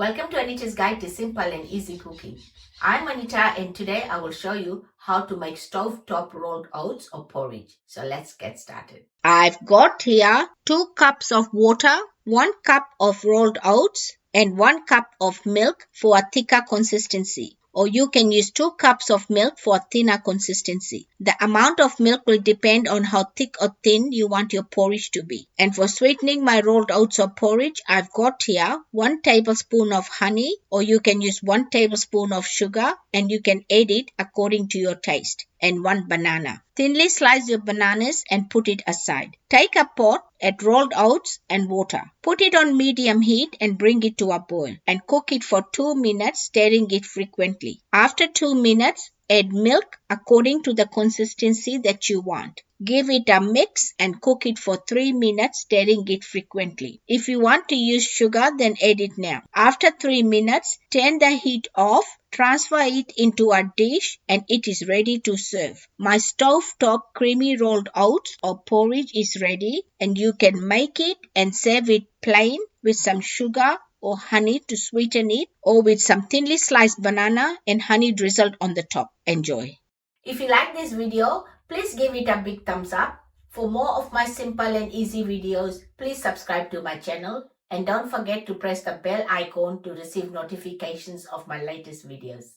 Welcome to Anita's Guide to Simple and Easy Cooking. I'm Anita and today I will show you how to make stovetop rolled oats or porridge. So let's get started. I've got here 2 cups of water, 1 cup of rolled oats and 1 cup of milk for a thicker consistency. Or you can use 2 cups of milk for a thinner consistency. The amount of milk will depend on how thick or thin you want your porridge to be. And for sweetening my rolled oats or porridge, I've got here 1 tablespoon of honey, or you can use 1 tablespoon of sugar, and you can add it according to your taste, and 1 banana. Thinly slice your bananas and put it aside. Take a pot, add rolled oats and water. Put it on medium heat and bring it to a boil and cook it for 2 minutes, stirring it frequently. After 2 minutes, add milk according to the consistency that you want. Give it a mix and cook it for 3 minutes, stirring it frequently. If you want to use sugar, then add it now. After 3 minutes, turn the heat off, transfer it into a dish, and it is ready to serve. My stovetop creamy rolled oats or porridge is ready, and you can make it and serve it plain with some sugar or honey to sweeten it, or with some thinly sliced banana and honey drizzled on the top. Enjoy. If you like this video, please give it a big thumbs up. For more of my simple and easy videos, please subscribe to my channel and don't forget to press the bell icon to receive notifications of my latest videos.